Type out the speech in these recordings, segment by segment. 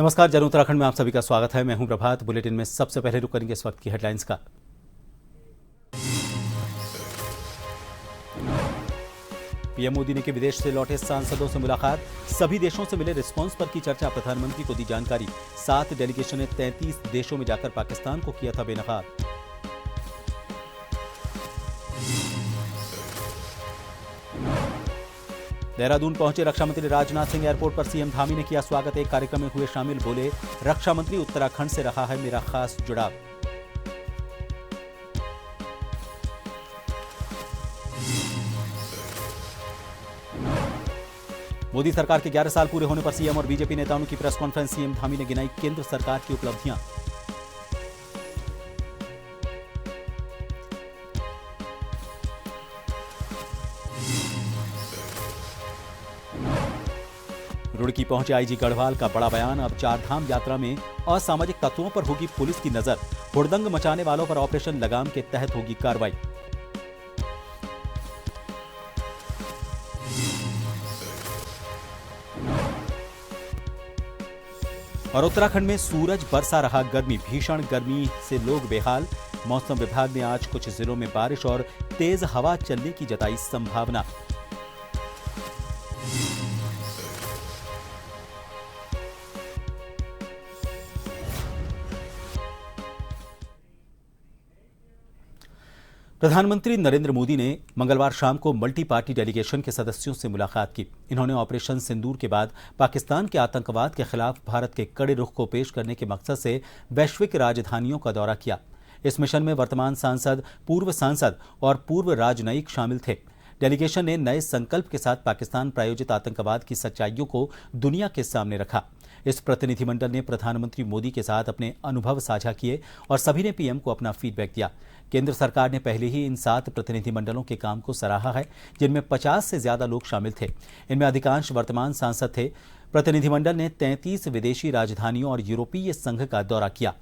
नमस्कार, जन उत्तराखंड में आप सभी का स्वागत है। मैं हूं प्रभात। बुलेटिन में सबसे पहले रुक करेंगे इस वक्त की हेडलाइंस का। पीएम मोदी ने की विदेश से लौटे सांसदों से मुलाकात। सभी देशों से मिले रिस्पांस पर की चर्चा। प्रधानमंत्री को दी जानकारी। 7 डेलीगेशन ने 33 देशों में जाकर पाकिस्तान को किया था बेनकाब। देहरादून पहुंचे रक्षा मंत्री राजनाथ सिंह। एयरपोर्ट पर सीएम धामी ने किया स्वागत। एक कार्यक्रम में हुए शामिल। बोले, रक्षा मंत्री उत्तराखंड से रहा है मेरा खास जुड़ाव। मोदी सरकार के 11 साल पूरे होने पर सीएम और बीजेपी नेताओं की प्रेस कॉन्फ्रेंस। सीएम धामी ने गिनाई केंद्र सरकार की उपलब्धियां। रुड़की पहुंचे आईजी गढ़वाल का बड़ा बयान। अब चारधाम यात्रा में असामाजिक तत्वों पर होगी पुलिस की नजर। हुड़दंग मचाने वालों पर ऑपरेशन लगाम के तहत होगी कार्रवाई। और उत्तराखंड में सूरज बरसा रहा गर्मी। भीषण गर्मी से लोग बेहाल। मौसम विभाग ने आज कुछ जिलों में बारिश और तेज हवा चलने की जताई संभावना। प्रधानमंत्री नरेंद्र मोदी ने मंगलवार शाम को मल्टी पार्टी डेलीगेशन के सदस्यों से मुलाकात की। इन्होंने ऑपरेशन सिंदूर के बाद पाकिस्तान के आतंकवाद के खिलाफ भारत के कड़े रुख को पेश करने के मकसद से वैश्विक राजधानियों का दौरा किया। इस मिशन में वर्तमान सांसद, पूर्व सांसद और पूर्व राजनयिक शामिल थे। डेलीगेशन ने नए संकल्प के साथ पाकिस्तान प्रायोजित आतंकवाद की सच्चाइयों को दुनिया के सामने रखा। इस प्रतिनिधिमंडल ने प्रधानमंत्री मोदी के साथ अपने अनुभव साझा किए और सभी ने पीएम को अपना फीडबैक दिया। केंद्र सरकार ने पहले ही इन 7 प्रतिनिधिमंडलों के काम को सराहा है, जिनमें 50 से ज्यादा लोग शामिल थे। इनमें अधिकांश वर्तमान सांसद थे। प्रतिनिधिमंडल ने 33 विदेशी राजधानियों और यूरोपीय संघ का दौरा किया।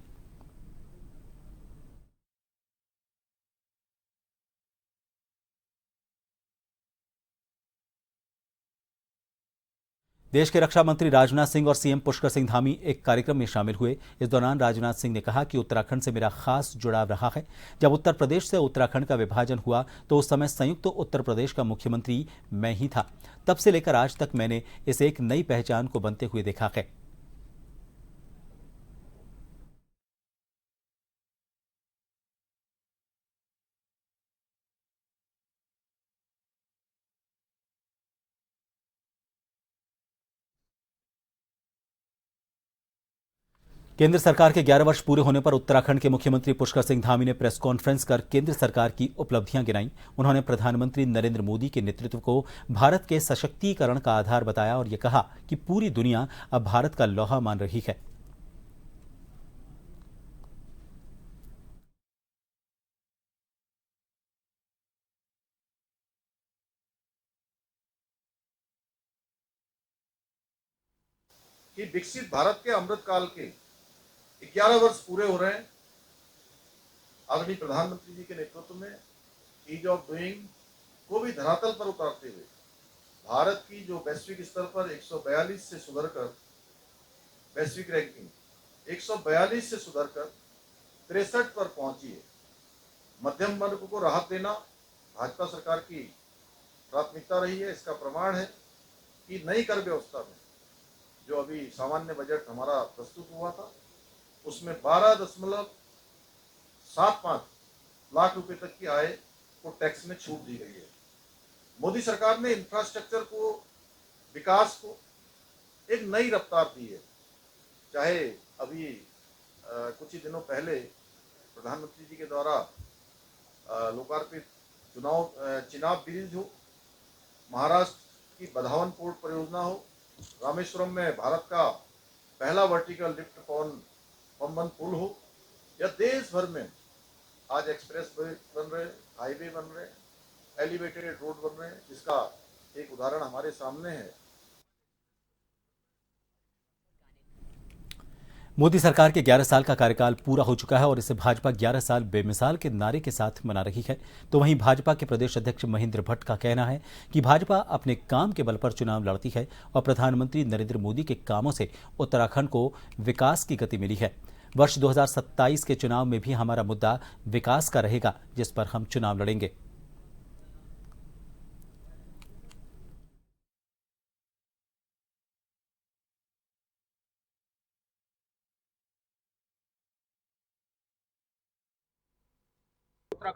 देश के रक्षा मंत्री राजनाथ सिंह और सीएम पुष्कर सिंह धामी एक कार्यक्रम में शामिल हुए। इस दौरान राजनाथ सिंह ने कहा कि उत्तराखंड से मेरा खास जुड़ाव रहा है। जब उत्तर प्रदेश से उत्तराखंड का विभाजन हुआ तो उस समय संयुक्त उत्तर प्रदेश का मुख्यमंत्री मैं ही था। तब से लेकर आज तक मैंने इसे एक नई पहचान को बनते हुए देखा है। केंद्र सरकार के 11 वर्ष पूरे होने पर उत्तराखंड के मुख्यमंत्री पुष्कर सिंह धामी ने प्रेस कॉन्फ्रेंस कर केंद्र सरकार की उपलब्धियां गिनाई। उन्होंने प्रधानमंत्री नरेंद्र मोदी के नेतृत्व को भारत के सशक्तिकरण का आधार बताया और यह कहा कि पूरी दुनिया अब भारत का लोहा मान रही है। कि विकसित भारत के अमृतकाल के 11 वर्ष पूरे हो रहे हैं। आदरणीय प्रधानमंत्री जी के नेतृत्व में ईज ऑफ डूइंग को भी धरातल पर उतारते हुए भारत की जो वैश्विक स्तर पर 142 से सुधरकर वैश्विक रैंकिंग 142 से सुधरकर 63 पर पहुंची है। मध्यम वर्ग को राहत देना भाजपा सरकार की प्राथमिकता रही है। इसका प्रमाण है कि नई कर व्यवस्था में जो अभी सामान्य बजट हमारा प्रस्तुत हुआ था उसमें 12.75 लाख रुपए तक की आय को टैक्स में छूट दी गई है। मोदी सरकार ने इंफ्रास्ट्रक्चर को, विकास को एक नई रफ्तार दी है। चाहे अभी कुछ ही दिनों पहले प्रधानमंत्री जी के द्वारा लोकार्पित चिनाब ब्रिज हो, महाराष्ट्र की बधावन पोर्ट परियोजना हो, रामेश्वरम में भारत का पहला वर्टिकल लिफ्ट पंबन पुल हो, या देश भर में आज एक्सप्रेस वे बन रहे, हाईवे बन रहे, एलिवेटेड रोड बन रहे हैं, जिसका एक उदाहरण हमारे सामने है। मोदी सरकार के 11 साल का कार्यकाल पूरा हो चुका है और इसे भाजपा 11 साल बेमिसाल के नारे के साथ मना रही है। तो वहीं भाजपा के प्रदेश अध्यक्ष महेंद्र भट्ट का कहना है कि भाजपा अपने काम के बल पर चुनाव लड़ती है और प्रधानमंत्री नरेंद्र मोदी के कामों से उत्तराखंड को विकास की गति मिली है। वर्ष 2027 के चुनाव में भी हमारा मुद्दा विकास का रहेगा, जिस पर हम चुनाव लड़ेंगे।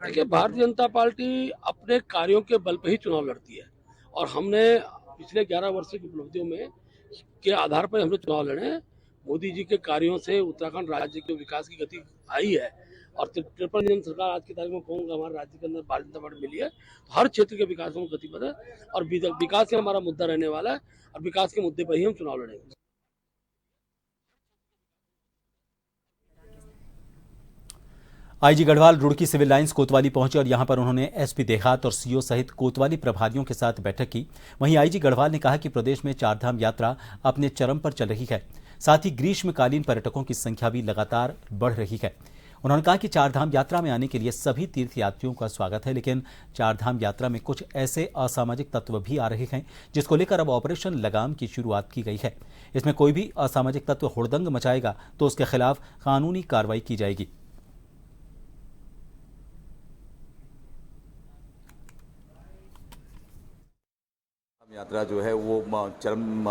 देखिए, भारतीय जनता पार्टी अपने कार्यों के बल पर ही चुनाव लड़ती है और हमने पिछले 11 वर्ष की उपलब्धियों में के आधार पर हमने चुनाव लड़े हैं। मोदी जी के कार्यों से उत्तराखंड राज्य के विकास की गति आई है और ट्रिपल इंजन सरकार आज की तारीख में कहूँगा हमारे राज्य के अंदर भारतीय जनता पार्टी मिली है। तो हर क्षेत्र के विकास में गतिबद्ध है और विकास का हमारा मुद्दा रहने वाला है और विकास के मुद्दे पर ही हम चुनाव लड़ेंगे। IG Garhwal Roorkee civil lines कोतवाली पहुंचे और यहां पर उन्होंने एसपी देहात और सीओ सहित कोतवाली प्रभारियों के साथ बैठक की। वहीं आईजी गढ़वाल ने कहा कि प्रदेश में चारधाम यात्रा अपने चरम पर चल रही है, साथ ही ग्रीष्मकालीन पर्यटकों की संख्या भी लगातार बढ़ रही है। उन्होंने कहा कि चारधाम यात्रा में आने के लिए सभी तीर्थयात्रियों का स्वागत है, लेकिन चारधाम यात्रा में कुछ ऐसे असामाजिक तत्व भी आ रहे हैं जिसको लेकर अब ऑपरेशन लगाम की शुरुआत की गई है। इसमें कोई भी असामाजिक तत्व हुड़दंग मचाएगा तो उसके खिलाफ कानूनी कार्रवाई की जाएगी। यात्रा जो है वो चरम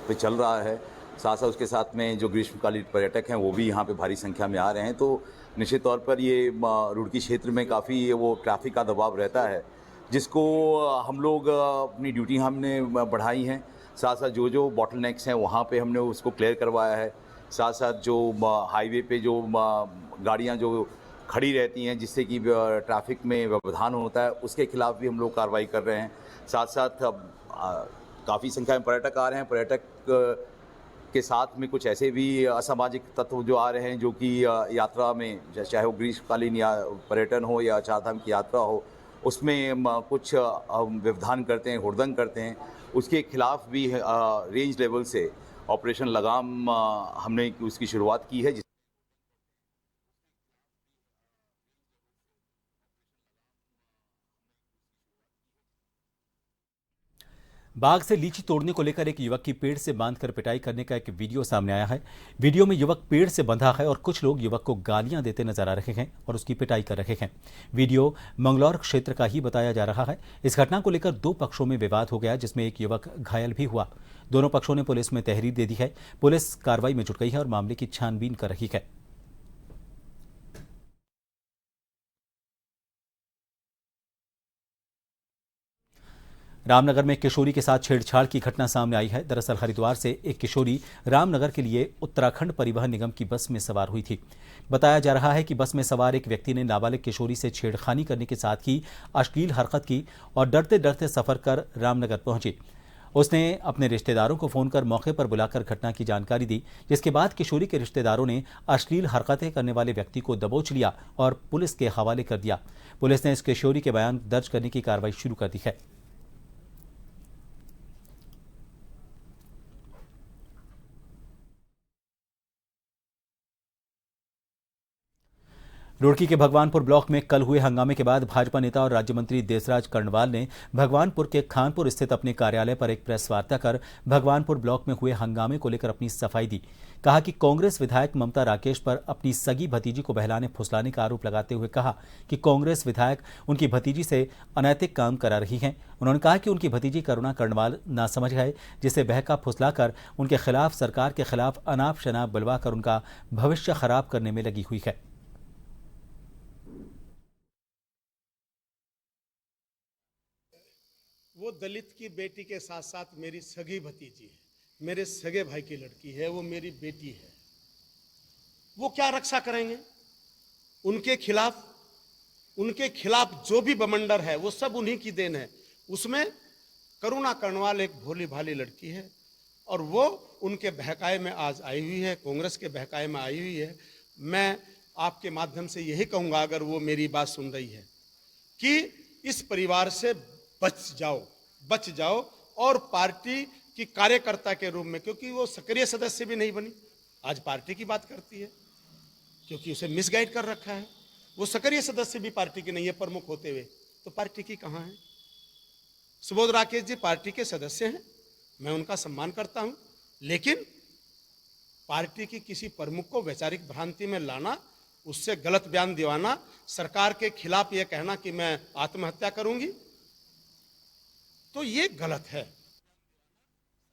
पे चल रहा है। साथ साथ उसके साथ में जो ग्रीष्मकालीन पर्यटक हैं वो भी यहाँ पे भारी संख्या में आ रहे हैं। तो निश्चित तौर पर ये रुड़की क्षेत्र में काफ़ी वो ट्रैफिक का दबाव रहता है, जिसको हम लोग अपनी ड्यूटी हमने बढ़ाई हैं। साथ साथ जो बॉटलनेक्स हैं वहाँ पे हमने उसको क्लियर करवाया है। साथ साथ जो हाईवे पे जो गाड़ियाँ जो खड़ी रहती हैं जिससे कि ट्रैफिक में व्यवधान होता है, उसके खिलाफ भी हम लोग कार्रवाई कर रहे हैं। साथ साथ काफ़ी संख्या में पर्यटक आ रहे हैं। पर्यटक के साथ में कुछ ऐसे भी असामाजिक तत्व जो आ रहे हैं जो कि यात्रा में, चाहे वो ग्रीष्मकालीन या पर्यटन हो या चारधाम की यात्रा हो, उसमें कुछ व्यवधान करते हैं, हुड़दंग करते हैं। उसके खिलाफ भी रेंज लेवल से ऑपरेशन लगाम हमने उसकी शुरुआत की है। बाग से लीची तोड़ने को लेकर एक युवक की पेड़ से बांधकर पिटाई करने का एक वीडियो सामने आया है। वीडियो में युवक पेड़ से बंधा है और कुछ लोग युवक को गालियां देते नजर आ रहे हैं और उसकी पिटाई कर रहे हैं। वीडियो मंगलौर क्षेत्र का ही बताया जा रहा है। इस घटना को लेकर दो पक्षों में विवाद हो गया, जिसमें एक युवक घायल भी हुआ। दोनों पक्षों ने पुलिस में तहरीर दे दी है। पुलिस कार्रवाई में जुट गई है और मामले की छानबीन कर रही है। रामनगर में एक किशोरी के साथ छेड़छाड़ की घटना सामने आई है। दरअसल हरिद्वार से एक किशोरी रामनगर के लिए उत्तराखंड परिवहन निगम की बस में सवार हुई थी। बताया जा रहा है कि बस में सवार एक व्यक्ति ने नाबालिग किशोरी से छेड़खानी करने के साथ ही अश्लील हरकत की और डरते डरते सफर कर रामनगर पहुंची। उसने अपने रिश्तेदारों को फोन कर मौके पर बुलाकर घटना की जानकारी दी, जिसके बाद किशोरी के रिश्तेदारों ने अश्लील हरकतें करने वाले व्यक्ति को दबोच लिया और पुलिस के हवाले कर दिया। पुलिस ने इस किशोरी के बयान दर्ज करने की कार्रवाई शुरू कर दी है। रुड़की के भगवानपुर ब्लॉक में कल हुए हंगामे के बाद भाजपा नेता और राज्य मंत्री देसराज कर्णवाल ने भगवानपुर के खानपुर स्थित अपने कार्यालय पर एक प्रेस वार्ता कर भगवानपुर ब्लॉक में हुए हंगामे को लेकर अपनी सफाई दी। कहा कि कांग्रेस विधायक ममता राकेश पर अपनी सगी भतीजी को बहलाने फुसलाने का आरोप लगाते हुए कहा कि कांग्रेस विधायक उनकी भतीजी से अनैतिक काम करा रही हैं। उन्होंने कहा कि उनकी भतीजी करुणा कर्णवाल नासमझ है, जिसे बहका फुसलाकर उनके खिलाफ, सरकार के खिलाफ अनाप शनाप बुलवाकर उनका भविष्य खराब करने में लगी हुई है। वो दलित की बेटी के साथ साथ मेरी सगी भतीजी है, मेरे सगे भाई की लड़की है, वो मेरी बेटी है। वो क्या रक्षा करेंगे? उनके खिलाफ जो भी बमंडर है वो सब उन्हीं की देन है। उसमें करुणा कर्णवाल एक भोली भाली लड़की है और वो उनके बहकाए में आज आई हुई है, कांग्रेस के बहकाए में आई हुई है। मैं आपके माध्यम से यही कहूंगा, अगर वो मेरी बात सुन रही है, कि इस परिवार से बच जाओ और पार्टी की कार्यकर्ता के रूप में, क्योंकि वो सक्रिय सदस्य भी नहीं बनी, आज पार्टी की बात करती है, क्योंकि उसे मिसगाइड कर रखा है। वो सक्रिय सदस्य भी पार्टी के नहीं है प्रमुख होते हुए, तो पार्टी की कहाँ है? सुबोध राकेश जी पार्टी के सदस्य हैं, मैं उनका सम्मान करता हूं, लेकिन पार्टी की किसी प्रमुख को वैचारिक भ्रांति में लाना, उससे गलत बयान दिवाना, सरकार के खिलाफ यह कहना कि मैं आत्महत्या करूंगी, तो ये गलत है।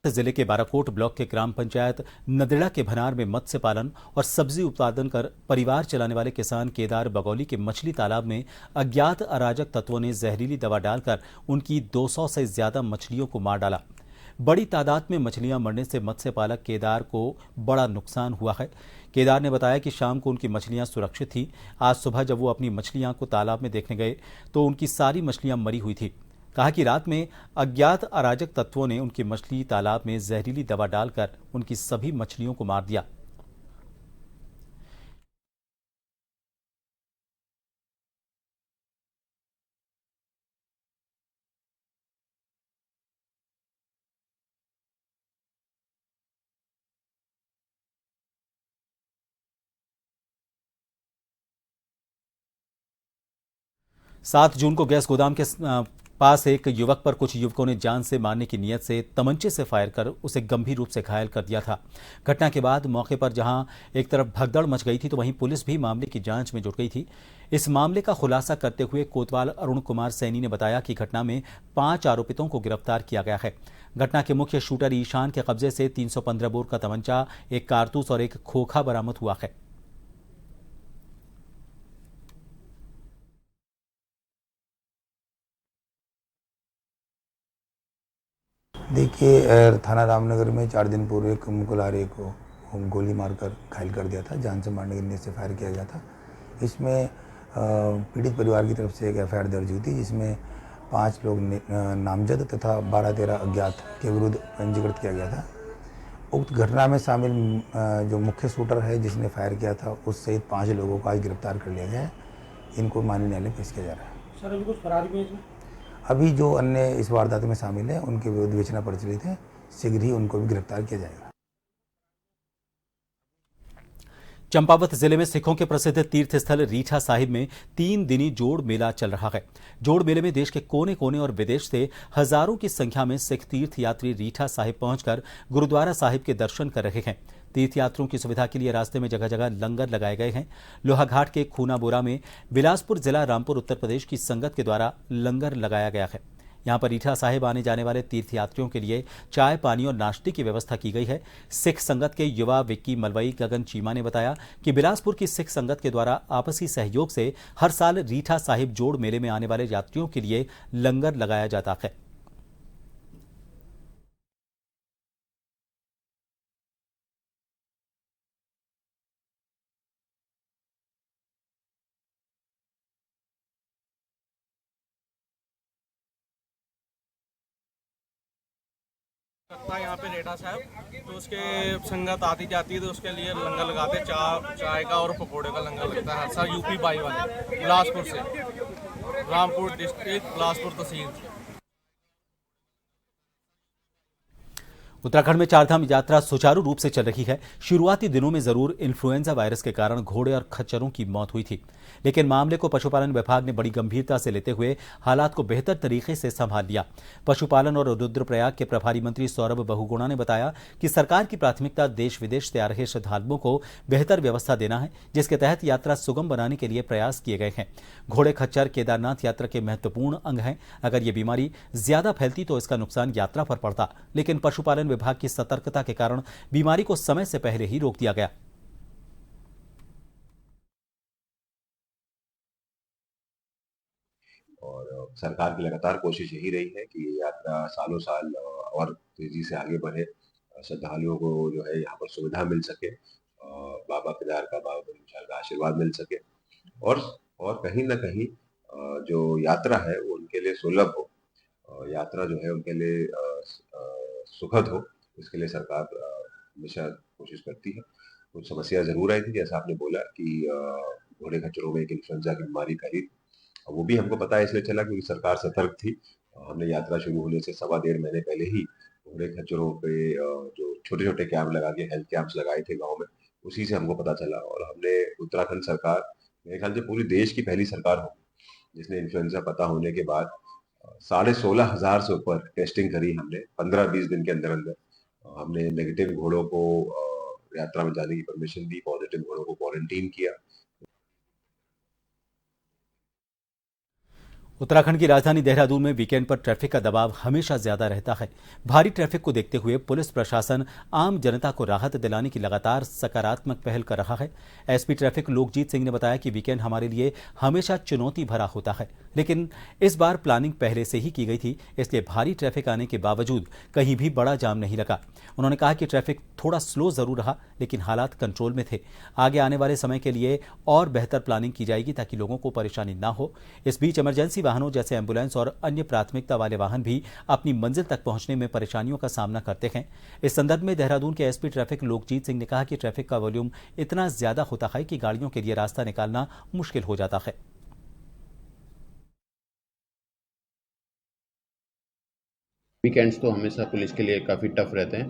जिले के बाराकोट ब्लॉक के ग्राम पंचायत नदेड़ा के भनार में मत्स्य पालन और सब्जी उत्पादन कर परिवार चलाने वाले किसान केदार बगौली के मछली तालाब में अज्ञात अराजक तत्वों ने जहरीली दवा डालकर उनकी 200 से ज्यादा मछलियों को मार डाला। बड़ी तादाद में मछलियां मरने से मत्स्य पालक केदार को बड़ा नुकसान हुआ है। केदार ने बताया कि शाम को उनकी मछलियां सुरक्षित थीं। आज सुबह जब वो अपनी मछलियां को तालाब में देखने गए तो उनकी सारी मछलियां मरी हुई थी। कहा कि रात में अज्ञात अराजक तत्वों ने उनकी मछली तालाब में जहरीली दवा डालकर उनकी सभी मछलियों को मार दिया। सात जून को गैस गोदाम के पास एक युवक पर कुछ युवकों ने जान से मारने की नीयत से तमंचे से फायर कर उसे गंभीर रूप से घायल कर दिया था। घटना के बाद मौके पर जहां एक तरफ भगदड़ मच गई थी तो वहीं पुलिस भी मामले की जांच में जुट गई थी। इस मामले का खुलासा करते हुए कोतवाल अरुण कुमार सैनी ने बताया कि घटना में 5 आरोपितों को गिरफ्तार किया गया है। घटना के मुख्य शूटर ईशान के कब्जे से 315 बोर का तमंचा, एक कारतूस और एक खोखा बरामद हुआ है। देखिए, थाना रामनगर में 4 दिन पूर्व एक मुकुलारे को गोली मारकर घायल कर दिया था। जान से मारने की नीयत से फायर किया गया था। इसमें पीड़ित परिवार की तरफ से एक एफआईआर दर्ज हुई थी, जिसमें 5 लोग नामजद तथा 12-13 अज्ञात के विरुद्ध पंजीकृत किया गया था। उक्त घटना में शामिल जो मुख्य शूटर है जिसने फायर किया था, उस सहित 5 लोगों को आज गिरफ्तार कर लिया गया है। इनको माननीय न्यायालय पेश किया जा रहा है। सर, अभी कुछ फरारी भी है इसमें? अभी जो अन्य इस वारदात में शामिल हैं उनके विरुद्ध विवेचना प्रचलित है। शीघ्र ही उनको भी गिरफ्तार किया जाएगा। चंपावत जिले में सिखों के प्रसिद्ध तीर्थ स्थल रीठा साहिब में 3 दिनी जोड़ मेला चल रहा है। जोड़ मेले में देश के कोने कोने और विदेश से हजारों की संख्या में सिख तीर्थ यात्री रीठा साहिब पहुंचकर गुरुद्वारा साहिब के दर्शन कर रहे हैं। तीर्थयात्रियों की सुविधा के लिए रास्ते में जगह जगह लंगर लगाए गए हैं। लोहाघाट के खूनाबोरा में बिलासपुर जिला रामपुर उत्तर प्रदेश की संगत के द्वारा लंगर लगाया गया है। यहां पर रीठा साहिब आने जाने वाले तीर्थयात्रियों के लिए चाय, पानी और नाश्ते की व्यवस्था की गई है। सिख संगत के युवा विक्की मलवई गगन चीमा ने बताया कि बिलासपुर की सिख संगत के द्वारा आपसी सहयोग से हर साल रीठा साहिब जोड़ मेले में आने वाले यात्रियों के लिए लंगर लगाया जाता है। लगता है यहाँ पे रेठा साहब, तो उसके संगत आती जाती है तो उसके लिए लंगर लगाते हैं। चाय का और पकौड़े का लंगर लगता है हर साल। यूपी बाई वाले बिलासपुर से, रामपुर डिस्ट्रिक्ट, बिलासपुर तहसील। उत्तराखंड में चारधाम यात्रा सुचारू रूप से चल रही है। शुरुआती दिनों में जरूर इन्फ्लुएंजा वायरस के कारण घोड़े और खच्चरों की मौत हुई थी, लेकिन मामले को पशुपालन विभाग ने बड़ी गंभीरता से लेते हुए हालात को बेहतर तरीके से संभाल लिया। पशुपालन और रुद्रप्रयाग के प्रभारी मंत्री सौरभ बहुगुणा ने बताया कि सरकार की प्राथमिकता देश विदेश से आ रहे श्रद्धालुओं को बेहतर व्यवस्था देना है, जिसके तहत यात्रा सुगम बनाने के लिए प्रयास किए गए हैं। घोड़े खच्चर केदारनाथ यात्रा के महत्वपूर्ण अंग हैं। अगर ये बीमारी ज्यादा फैलती तो इसका नुकसान यात्रा पर पड़ता, लेकिन पशुपालन विभाग की सतर्कता के कारण बीमारी को समय से पहले ही रोक दिया गया। और सरकार की लगातार कोशिश यही रही है कि ये यात्रा सालों साल और तेजी से आगे बढ़े, श्रद्धालुओं को जो है यहाँ पर सुविधा मिल सके, बाबा केदार का, बाबा बद्रीनाथ का आशीर्वाद मिल सके, और कहीं ना कहीं जो यात्रा है वो उनके लिए सुलभ हो, यात्रा जो है उनके लिए सुखद हो। इसके लिए सरकार हमेशा कोशिश करती है। कुछ समस्या जरूर आई थी, जैसा आपने बोला कि घोड़े खच्चरों में एक इन्फ्लुएंजा की बीमारी फैली, वो भी हमको पता है इसलिए चला क्योंकि सरकार सतर्क थी। हमने यात्रा शुरू होने से 1.25 महीने पहले ही घोड़े खच्चरों पे जो छोटे छोटे कैंप लगा के हेल्थ कैंप्स लगाए थे गांव में, उसी से हमको पता चला। और हमने उत्तराखंड सरकार, मेरे ख्याल से पूरी देश की पहली सरकार हो जिसने इन्फ्लुएंजा पता होने के बाद 16,500 से ऊपर टेस्टिंग करी हमने 15-20 दिन के अंदर अंदर। हमने नेगेटिव घोड़ों को यात्रा में जाने की परमिशन दी, पॉजिटिव घोड़ों को क्वारंटीन किया। उत्तराखंड की राजधानी देहरादून में वीकेंड पर ट्रैफिक का दबाव हमेशा ज्यादा रहता है। भारी ट्रैफिक को देखते हुए पुलिस प्रशासन आम जनता को राहत दिलाने की लगातार सकारात्मक पहल कर रहा है। एसपी ट्रैफिक लोकजीत सिंह ने बताया कि वीकेंड हमारे लिए हमेशा चुनौती भरा होता है, लेकिन इस बार प्लानिंग पहले से ही की गई थी, इसलिए भारी ट्रैफिक आने के बावजूद कहीं भी बड़ा जाम नहीं लगा। उन्होंने कहा कि ट्रैफिक थोड़ा स्लो जरूर रहा, लेकिन हालात कंट्रोल में थे। आगे आने वाले समय के लिए और बेहतर प्लानिंग की जाएगी ताकि लोगों को परेशानी ना हो। इस बीच इमरजेंसी वाहनों जैसे एम्बुलेंस और अन्य प्राथमिकता वाले वाहन भी अपनी मंजिल तक पहुंचने में परेशानियों का सामना करते हैं। इस संदर्भ में देहरादून के एसपी ट्रैफिक लोकजीत सिंह ने कहा कि ट्रैफिक का वॉल्यूम इतना ज्यादा होता है कि गाड़ियों के लिए रास्ता निकालना मुश्किल हो जाता है। वीकेंड्स तो हमेशा पुलिस के लिए काफ़ी टफ रहते हैं,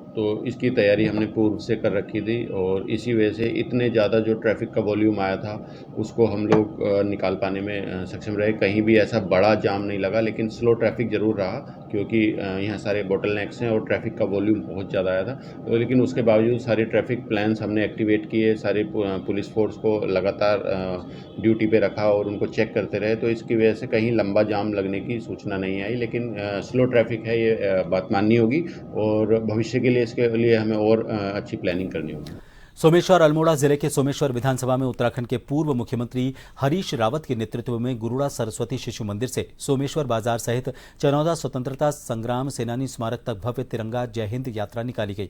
तो इसकी तैयारी हमने पूर्व से कर रखी थी और इसी वजह से इतने ज़्यादा जो ट्रैफिक का वॉल्यूम आया था उसको हम लोग निकाल पाने में सक्षम रहे। कहीं भी ऐसा बड़ा जाम नहीं लगा, लेकिन स्लो ट्रैफिक ज़रूर रहा क्योंकि यहाँ सारे बोटलनेक्स हैं और ट्रैफिक का वॉल्यूम बहुत ज़्यादा आया था। तो लेकिन उसके बावजूद सारे ट्रैफिक प्लान्स हमने एक्टिवेट किए, सारे पुलिस फोर्स को लगातार ड्यूटी पे रखा और उनको चेक करते रहे, तो इसकी वजह से कहीं लंबा जाम लगने की सूचना नहीं आई। लेकिन स्लो ट्रैफिक है, ये बात माननी होगी और भविष्य के लिए इसके लिए हमें और अच्छी प्लानिंग करनी होगी। सोमेश्वर अल्मोड़ा जिले के सोमेश्वर विधानसभा में उत्तराखंड के पूर्व मुख्यमंत्री हरीश रावत के नेतृत्व में गुरुड़ा सरस्वती शिशु मंदिर से सोमेश्वर बाजार सहित चनौदा स्वतंत्रता संग्राम सेनानी स्मारक तक भव्य तिरंगा जय हिंद यात्रा निकाली गई।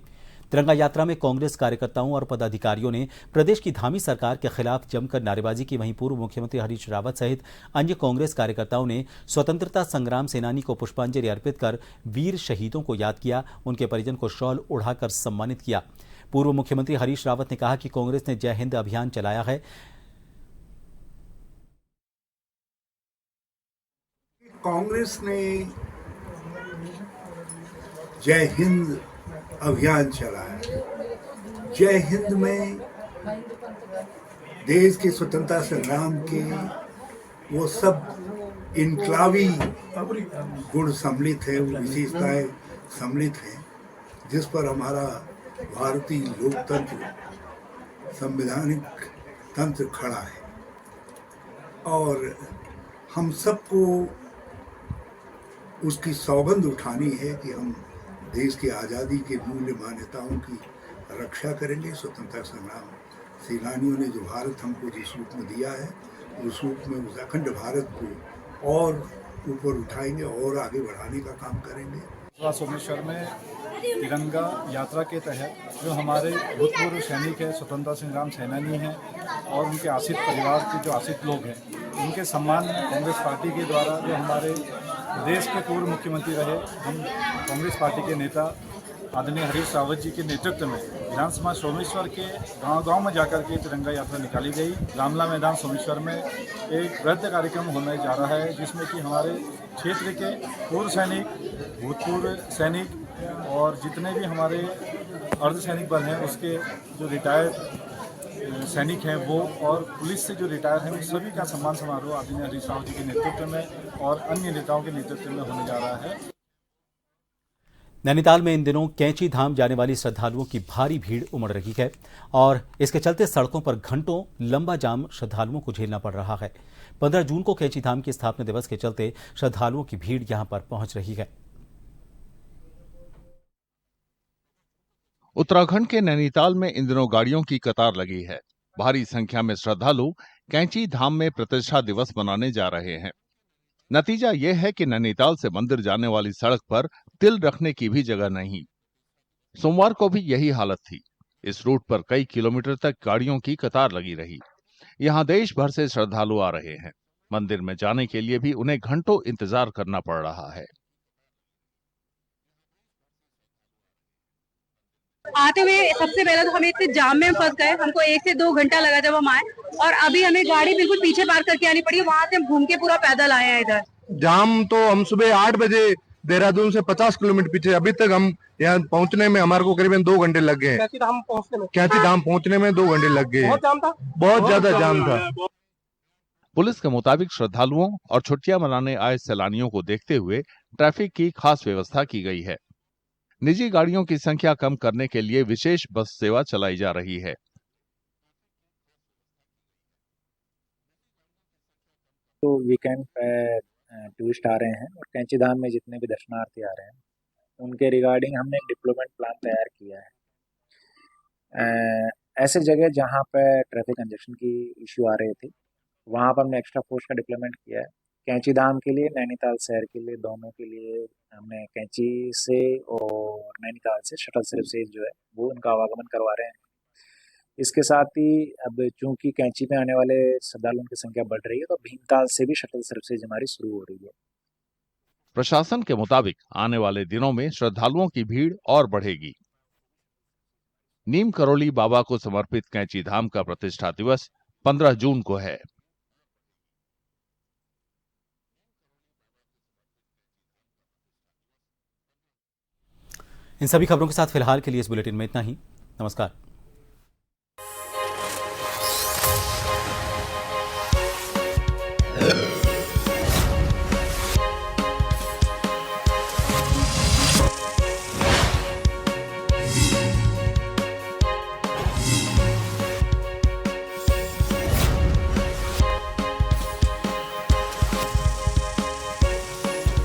तिरंगा यात्रा में कांग्रेस कार्यकर्ताओं और पदाधिकारियों ने प्रदेश की धामी सरकार के खिलाफ जमकर नारेबाजी की। वहीं पूर्व मुख्यमंत्री हरीश रावत सहित अन्य कांग्रेस कार्यकर्ताओं ने स्वतंत्रता संग्राम सेनानी को पुष्पांजलि अर्पित कर वीर शहीदों को याद किया, उनके परिजन को शॉल उड़ाकर सम्मानित किया। पूर्व मुख्यमंत्री हरीश रावत ने कहा कि कांग्रेस ने जय हिंद अभियान चलाया है। कांग्रेस ने जय हिंद अभियान चलाया। जय हिंद में देश के स्वतंत्रता संग्राम के वो सब इनकलाबी गुण सम्मिलित है, विशेषताएं सम्मिलित हैं, जिस पर हमारा भारतीय लोकतंत्र संवैधानिक तंत्र खड़ा है। और हम सबको उसकी सौगंध उठानी है कि हम देश की आज़ादी के मूल्य मान्यताओं की रक्षा करेंगे। स्वतंत्रता संग्राम सेनानियों ने जो भारत हमको जिस रूप में दिया है, उस रूप में उस अखंड भारत को और ऊपर उठाएंगे और आगे बढ़ाने का काम करेंगे। सोमेश्वर में तिरंगा यात्रा के तहत जो हमारे भूतपूर्व सैनिक हैं, स्वतंत्रता संग्राम सेनानी हैं और उनके आश्रित परिवार के जो आश्रित लोग हैं, उनके सम्मान में कांग्रेस पार्टी के द्वारा जो हमारे देश के पूर्व मुख्यमंत्री रहे, हम कांग्रेस पार्टी के नेता आदरणीय हरीश रावत जी के नेतृत्व में विधानसभा सोमेश्वर के गांव-गांव में जाकर के तिरंगा यात्रा निकाली गई। रामला मैदान सोमेश्वर में एक वृहद कार्यक्रम होने जा रहा है, जिसमें कि हमारे क्षेत्र के पूर्व सैनिक, भूतपूर्व सैनिक और जितने भी हमारे अर्धसैनिक बल हैं, उसके जो रिटायर्ड सैनिक हैं वो और पुलिस से जो रिटायर हैं, उन सभी का सम्मान समारोह आदरणीय हरीश रावत जी के नेतृत्व में और अन्य नेताओं के नेतृत्व में होने जा रहा है। नैनीताल में इन दिनों कैंची धाम जाने वाली श्रद्धालुओं की भारी भीड़ उमड़ रही है और इसके चलते सड़कों पर घंटों लंबा जाम श्रद्धालुओं को झेलना पड़ रहा है। 15 जून को कैंची धाम की स्थापना दिवस के चलते श्रद्धालुओं की भीड़ यहां पर पहुंच रही है। उत्तराखंड के नैनीताल में इन दिनों गाड़ियों की कतार लगी है। भारी संख्या में श्रद्धालु कैंची धाम में प्रतिष्ठा दिवस मनाने जा रहे हैं। नतीजा यह है कि नैनीताल से मंदिर जाने वाली सड़क पर तिल रखने की भी जगह नहीं। सोमवार को भी यही हालत थी। इस रूट पर कई किलोमीटर तक गाड़ियों की कतार लगी रही। यहां देश भर से श्रद्धालु आ रहे हैं। मंदिर में जाने के लिए भी उन्हें घंटों इंतजार करना पड़ रहा है। आते हुए सबसे पहले तो हमें इतने जाम में फंस गए, हमको 1 से 2 घंटा लगा जब हम आए, और अभी हमें गाड़ी बिल्कुल पीछे पार्क करके आनी पड़ी, वहां से हम घूम के पूरा पैदल आए हैं इधर। जाम तो हम सुबह 8 बजे देहरादून से 50 किलोमीटर पीछे। अभी तक हम यहाँ पहुंचने में हमारे को करीबन 2 घंटे लग गए। कैंची धाम पहुंचने में 2 घंटे लग गए। बहुत ज्यादा जाम था। पुलिस के मुताबिक श्रद्धालुओं और छुट्टियां मनाने आए सैलानियों को देखते हुए ट्रैफिक की खास व्यवस्था की गई है। निजी गाड़ियों की संख्या कम करने के लिए विशेष बस सेवा चलाई जा रही है। तो वीकेंड पे टूरिस्ट आ रहे हैं और कैंची धाम में जितने भी दर्शनार्थी आ रहे हैं उनके रिगार्डिंग हमने एक डिप्लोमेंट प्लान तैयार किया है। ऐसे जगह जहाँ पे ट्रैफिक कंजेशन की इश्यू आ रहे थे वहाँ पर हमने एक्स्ट्रा फोर्स का डिप्लोमेंट किया है। कैंची धाम के लिए, नैनीताल शहर के लिए, दोनों के लिए हमने कैंची से और नैनीताल से शटल सर्विसेज जो है वो उनका आवागमन करवा रहे हैं। इसके साथ ही अब चूंकि कैंची में आने वाले श्रद्धालुओं की संख्या बढ़ रही है तो भीमताल से भी शटल सर्विसेज हमारी शुरू हो रही है। प्रशासन के मुताबिक आने वाले दिनों में श्रद्धालुओं की भीड़ और बढ़ेगी। नीम करोली बाबा को समर्पित कैंची धाम का प्रतिष्ठा दिवस 15 जून को है। इन सभी खबरों के साथ फिलहाल के लिए इस बुलेटिन में इतना ही। नमस्कार।